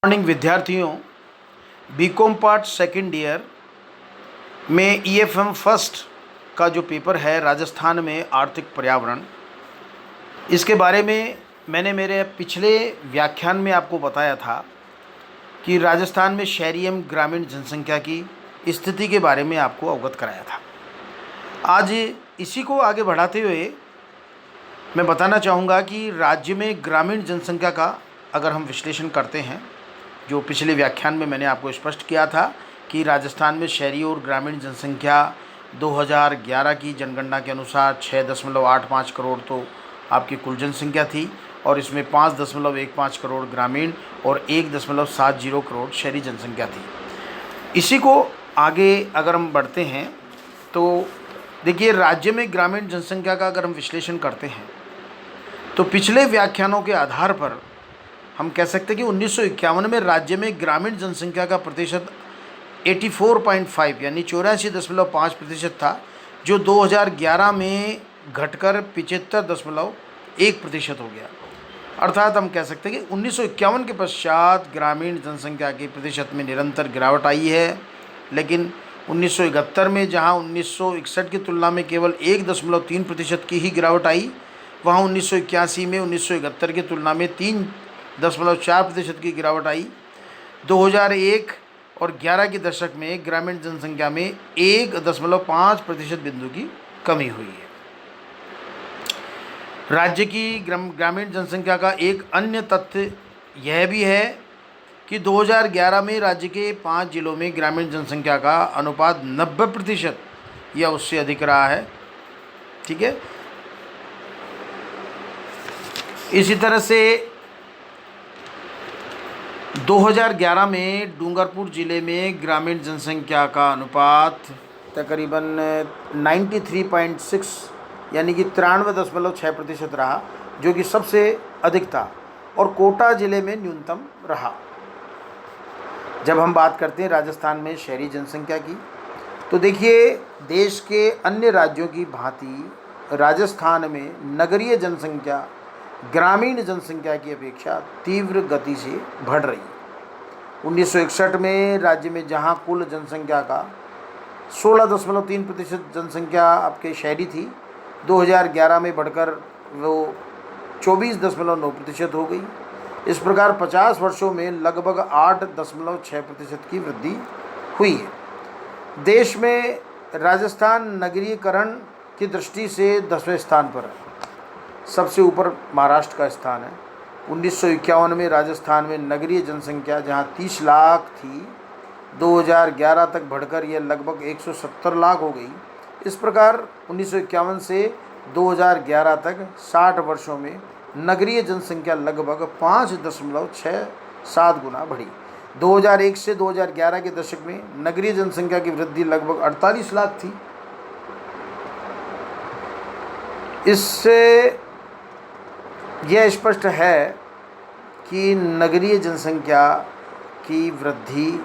Morning विद्यार्थियों, BCom part second year में EFM first का जो पेपर है राजस्थान में आर्थिक पर्यावरण, इसके बारे में मैंने मेरे पिछले व्याख्यान में आपको बताया था कि राजस्थान में शहरी एवं ग्रामीण जनसंख्या की स्थिति के बारे में आपको अवगत कराया था। आज इसी को आगे बढ़ाते हुए मैं बताना चाहूँगा कि राज्य में ग्रामीण जनसंख्या का अगर हम विश्लेषण करते हैं, जो पिछले व्याख्यान में मैंने आपको स्पष्ट किया था कि राजस्थान में शहरी और ग्रामीण जनसंख्या 2011 की जनगणना के अनुसार 6.85 करोड़ तो आपकी कुल जनसंख्या थी और इसमें 5.15 करोड़ ग्रामीण और 1.70 करोड़ शहरी जनसंख्या थी। इसी को आगे अगर हम बढ़ते हैं तो देखिए, राज्य में ग्रामीण जनसंख्या का अगर हम विश्लेषण करते हैं तो पिछले व्याख्यानों के आधार पर हम कह सकते हैं कि 1951 में राज्य में ग्रामीण जनसंख्या का प्रतिशत 84.5 यानी 84.5% था, जो 2011 में घटकर 75.1% हो गया। अर्थात हम कह सकते हैं कि 1951 के पश्चात ग्रामीण जनसंख्या के प्रतिशत में निरंतर गिरावट आई है, लेकिन 1971 में जहां 1961 की तुलना में केवल 1.3% की ही गिरावट आई, वहां 1981 में 1971 की तुलना में 3.4% की गिरावट आई। 2001 और 11 के दशक में ग्रामीण जनसंख्या में 1.5% बिंदु की कमी हुई है। राज्य की ग्रामीण जनसंख्या का एक अन्य तथ्य यह भी है कि 2011 में राज्य के 5 जिलों में ग्रामीण जनसंख्या का अनुपात 90% या उससे अधिक रहा है। ठीक है, इसी तरह से 2011 में डूंगरपुर ज़िले में ग्रामीण जनसंख्या का अनुपात तकरीबन 93.6 यानी कि 93.6% रहा, जो कि सबसे अधिक था, और कोटा ज़िले में न्यूनतम रहा। जब हम बात करते हैं राजस्थान में शहरी जनसंख्या की, तो देखिए, देश के अन्य राज्यों की भांति राजस्थान में नगरीय जनसंख्या ग्रामीण जनसंख्या की अपेक्षा तीव्र गति से बढ़ रही है। 1961 में राज्य में जहां कुल जनसंख्या का 16.3% जनसंख्या आपके शहरी थी, 2011 में बढ़कर वो 24.9% हो गई। इस प्रकार 50 वर्षों में लगभग 8.6% की वृद्धि हुई है। देश में राजस्थान नगरीकरण की दृष्टि से 10वें स्थान पर है। सबसे ऊपर महाराष्ट्र का स्थान है। 1951 में राजस्थान में नगरीय जनसंख्या जहां 30 लाख थी, 2011 तक बढ़कर यह लगभग 170 लाख हो गई। इस प्रकार 1951 से 2011 तक 60 वर्षों में नगरीय जनसंख्या लगभग 5.67 गुना बढ़ी। 2001 से 2011 के दशक में नगरीय जनसंख्या की वृद्धि लगभग 48 लाख थी। इससे यह स्पष्ट है कि नगरीय जनसंख्या की वृद्धि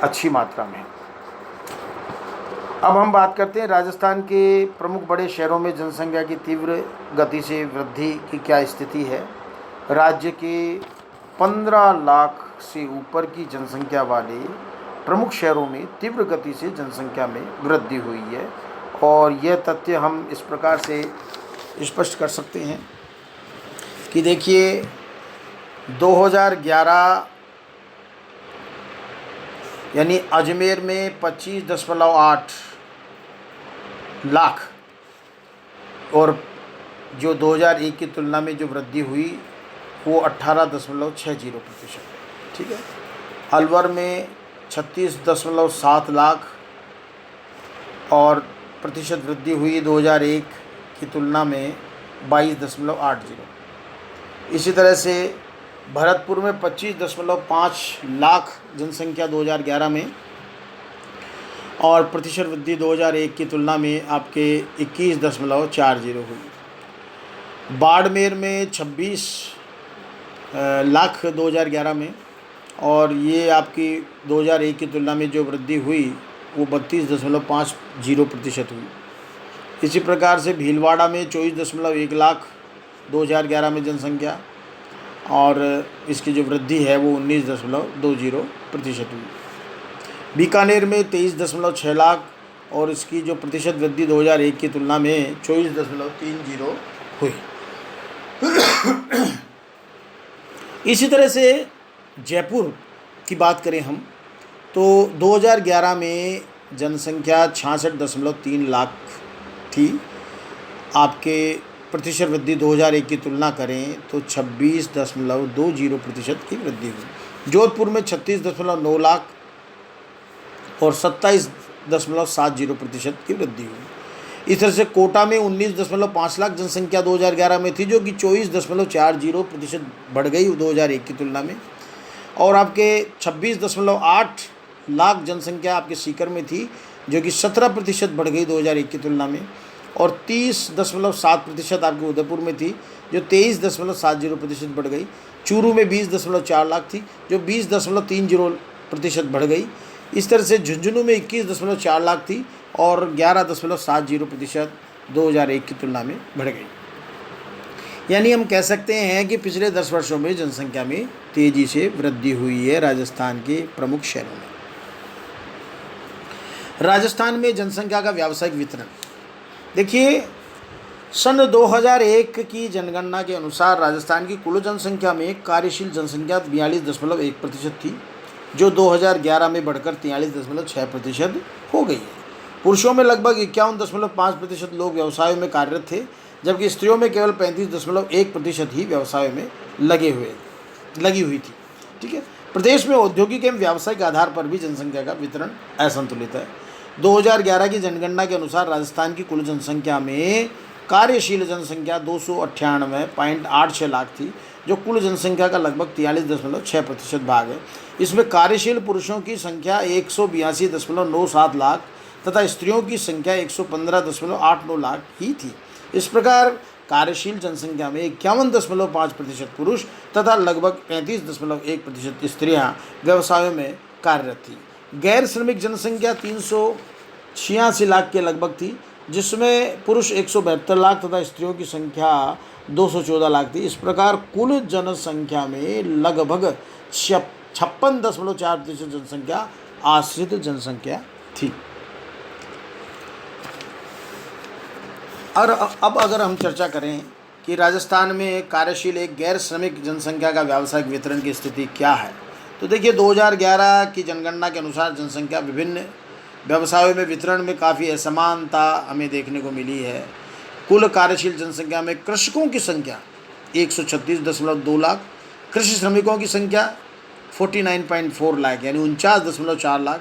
अच्छी मात्रा में है। अब हम बात करते हैं राजस्थान के प्रमुख बड़े शहरों में जनसंख्या की तीव्र गति से वृद्धि की क्या स्थिति है। राज्य के 15 लाख से ऊपर की जनसंख्या वाले प्रमुख शहरों में तीव्र गति से जनसंख्या में वृद्धि हुई है, और यह तथ्य हम इस प्रकार से स्पष्ट कर सकते हैं कि देखिए, 2011 यानी अजमेर में 25.8 लाख, और जो 2001 की तुलना में जो वृद्धि हुई वो 18.60%। ठीक है, अलवर में 36.7 लाख और प्रतिशत वृद्धि हुई 2001 की तुलना में 22.80। इसी तरह से भरतपुर में 25.5 लाख जनसंख्या 2011 में, और प्रतिशत वृद्धि 2001 की तुलना में आपके 21.40 हुई। बाड़मेर में 26 लाख 2011 में, और ये आपकी 2001 की तुलना में जो वृद्धि हुई वो 32.50% हुई। इसी प्रकार से भीलवाड़ा में 24.1 लाख 2011 में जनसंख्या, और इसकी जो वृद्धि है वो 19.20% हुई। बीकानेर में 23.6 लाख और इसकी जो प्रतिशत वृद्धि 2001 की तुलना में 24.30 हुई। इसी तरह से जयपुर की बात करें हम तो 2011 में जनसंख्या 66.3 लाख थी। आपके प्रतिशत वृद्धि 2001 की तुलना करें तो 26.20% की वृद्धि हुई। जोधपुर में 36.9 लाख और 27.70% की वृद्धि हुई। इस तरह से कोटा में 19.5 लाख जनसंख्या 2011 में थी, जो कि 24.40% बढ़ गई 2001 की तुलना में। और आपके 26.8 लाख जनसंख्या आपके सीकर में थी, जो कि 17% बढ़ गई 2001 की तुलना में। और 30.7% आपके उदयपुर में थी, जो 23.70% बढ़ गई। चूरू में 20.4 लाख थी, जो 20.30% बढ़ गई। इस तरह से झुंझुनू में 21.4 लाख थी और 11.70% 2001 की तुलना में बढ़ गई। यानी हम कह सकते हैं कि पिछले 10 वर्षों में जनसंख्या में तेज़ी से वृद्धि हुई है राजस्थान के प्रमुख शहरों में। राजस्थान में जनसंख्या का व्यावसायिक वितरण देखिए, सन 2001 की जनगणना के अनुसार राजस्थान की कुल जनसंख्या में कार्यशील जनसंख्या 42.1% थी, जो 2011 में बढ़कर 43.6% हो गई है। पुरुषों में लगभग 51.5% लोग व्यवसायों में कार्यरत थे, जबकि स्त्रियों में केवल 35.1% ही व्यवसायों में लगी हुई थी। ठीक है। प्रदेश में औद्योगिक एवं व्यावसायिक आधार पर भी जनसंख्या का वितरण असंतुलित है। 2011 की जनगणना के अनुसार राजस्थान की कुल जनसंख्या में कार्यशील जनसंख्या 298.86 लाख थी, जो कुल जनसंख्या का लगभग 43.6% भाग है। इसमें कार्यशील पुरुषों की संख्या 182.97 लाख तथा स्त्रियों की संख्या 115.89 लाख ही थी। इस प्रकार कार्यशील जनसंख्या में 51.5% पुरुष तथा लगभग 35.1% स्त्रियां व्यवसायों में कार्यरत थी। गैर श्रमिक जनसंख्या 386 लाख के लगभग थी, जिसमें पुरुष 172 लाख तथा स्त्रियों की संख्या 214 लाख थी। इस प्रकार कुल जनसंख्या में लगभग 56.4% जनसंख्या आश्रित जनसंख्या थी। और अब अगर हम चर्चा करें कि राजस्थान में कार्यशील एक गैर श्रमिक जनसंख्या का व्यावसायिक वितरण की स्थिति क्या है, तो देखिए 2011 की जनगणना के अनुसार जनसंख्या विभिन्न व्यवसायों में वितरण में काफ़ी असमानता हमें देखने को मिली है। कुल कार्यशील जनसंख्या में कृषकों की संख्या 136.2 लाख, कृषि श्रमिकों की संख्या 49.4 लाख यानी 49.4 लाख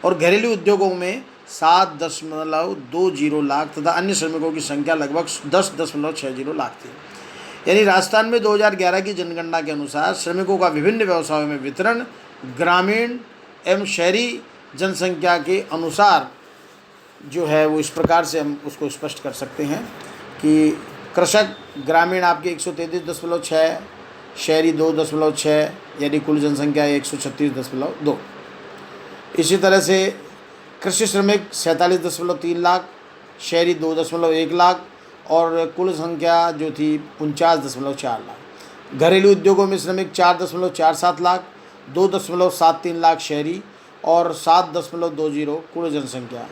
और घरेलू उद्योगों में 7.20 लाख तथा अन्य श्रमिकों की संख्या लगभग 10.60 लाख थी। यानी राजस्थान में 2011 की जनगणना के अनुसार श्रमिकों का विभिन्न व्यवसायों में वितरण ग्रामीण एवं शहरी जनसंख्या के अनुसार जो है वो इस प्रकार से हम उसको स्पष्ट कर सकते हैं कि कृषक ग्रामीण आपके 133.6, शहरी 2.6 यानी कुल जनसंख्या 136.2। इसी तरह से कृषि श्रमिक 47.3 लाख, शहरी 2.1 लाख और कुल संख्या जो थी 49.4 लाख। घरेलू उद्योगों में श्रमिक 4.47 लाख, 2.73 लाख शहरी और 7.20 कुल जनसंख्या।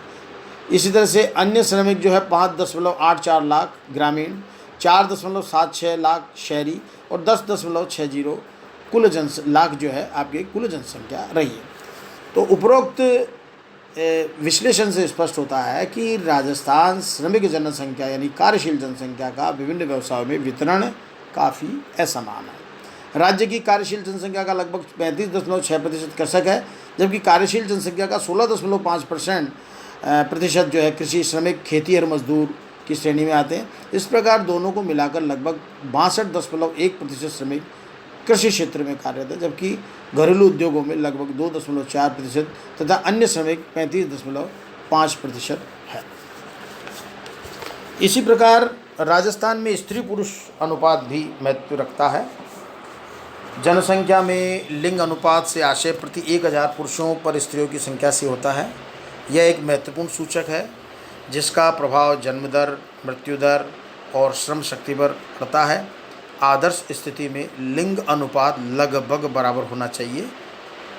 इसी तरह से अन्य श्रमिक जो है 5.84 लाख ग्रामीण, 4.76 लाख शहरी और 10.60 कुल लाख जो है आपकी कुल जनसंख्या रही है। तो उपरोक्त विश्लेषण से स्पष्ट होता है कि राजस्थान श्रमिक जनसंख्या यानी कार्यशील जनसंख्या का विभिन्न व्यवसायों में वितरण काफ़ी असमान है। राज्य की कार्यशील जनसंख्या का लगभग 35.6% कृषक है, जबकि कार्यशील जनसंख्या का 16.5% जो है कृषि श्रमिक खेती और मजदूर की श्रेणी में आते हैं। इस प्रकार दोनों को मिलाकर लगभग 62.1% श्रमिक कृषि क्षेत्र में कार्यरत है, जबकि घरेलू उद्योगों में लगभग 2.4% तथा अन्य श्रमिक 35.5% है। इसी प्रकार राजस्थान में स्त्री पुरुष अनुपात भी महत्व रखता है। जनसंख्या में लिंग अनुपात से आशय प्रति 1000 पुरुषों पर स्त्रियों की संख्या से होता है। यह एक महत्वपूर्ण सूचक है जिसका प्रभाव जन्म दर, मृत्यु दर और श्रम शक्ति पर पड़ता है। आदर्श स्थिति में लिंग अनुपात लगभग बराबर होना चाहिए।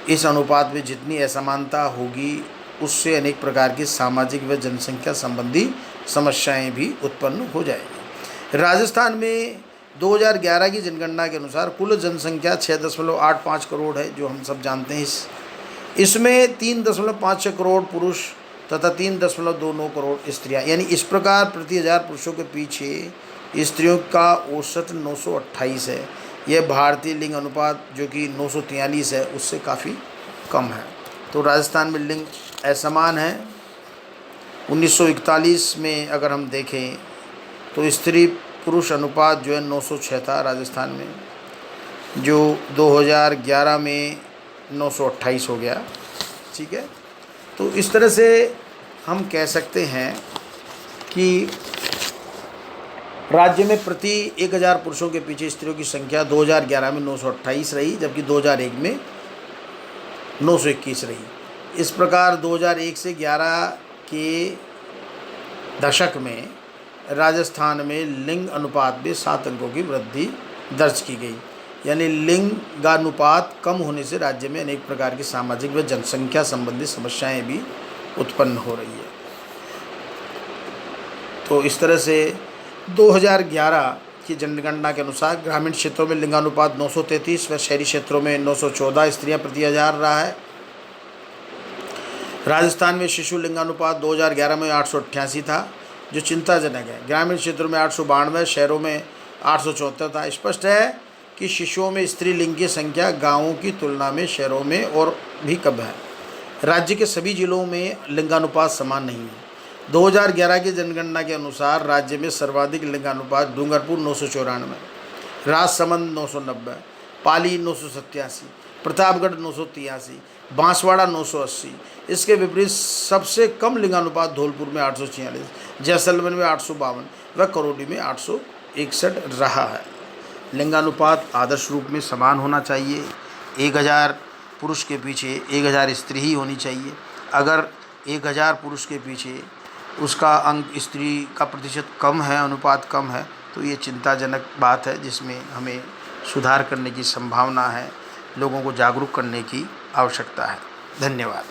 इस अनुपात में जितनी असमानता होगी उससे अनेक प्रकार की सामाजिक व जनसंख्या संबंधी समस्याएं भी उत्पन्न हो जाएंगी। राजस्थान में 2011 की जनगणना के अनुसार कुल जनसंख्या 6.85 करोड़ है, जो हम सब जानते हैं। इसमें 3.56 करोड़ पुरुष तथा 3.29 करोड़ स्त्रियां, यानी इस प्रकार प्रति 1000 पुरुषों के पीछे स्त्रियों का औसत 928 है। यह भारतीय लिंग अनुपात जो कि 943 है उससे काफ़ी कम है। तो राजस्थान में लिंग असमान है। 1941 में अगर हम देखें तो स्त्री पुरुष अनुपात जो है 906 था राजस्थान में, जो 2011 में 928 हो गया। ठीक है, तो इस तरह से हम कह सकते हैं कि राज्य में प्रति 1000 पुरुषों के पीछे स्त्रियों की संख्या 2011 में 928 रही, जबकि 2001 में 921 रही। इस प्रकार 2001 से 11 के दशक में राजस्थान में लिंग अनुपात में 7 अंकों की वृद्धि दर्ज की गई। यानी लिंगानुपात कम होने से राज्य में अनेक प्रकार की सामाजिक व जनसंख्या संबंधी समस्याएं भी उत्पन्न हो रही है। तो इस तरह से 2011 की जनगणना के अनुसार ग्रामीण क्षेत्रों में लिंगानुपात 933 व शहरी क्षेत्रों में 914 स्त्रियां प्रति 1000 रहा है। राजस्थान में शिशु लिंगानुपात 2011 में 888 था, जो चिंताजनक है। ग्रामीण क्षेत्रों में 892, शहरों में 874 था। स्पष्ट है कि शिशुओं में स्त्री लिंग की संख्या गांवों की तुलना में शहरों में और भी कम है। राज्य के सभी जिलों में लिंगानुपात समान नहीं है। 2011 की जनगणना के अनुसार राज्य में सर्वाधिक लिंगानुपात डूंगरपुर 994, राजसमंद 990, पाली 987, प्रतापगढ़ 983, बांसवाड़ा 980। इसके विपरीत सबसे कम लिंगानुपात धौलपुर में 846, जैसलमेर में 852 व करौली में 861 रहा है। लिंगानुपात आदर्श रूप में समान होना चाहिए। 1000 पुरुष के पीछे 1000 स्त्री ही होनी चाहिए। अगर 1000 पुरुष के पीछे उसका अंक स्त्री का प्रतिशत कम है, अनुपात कम है, तो ये चिंताजनक बात है, जिसमें हमें सुधार करने की संभावना है। लोगों को जागरूक करने की आवश्यकता है। धन्यवाद।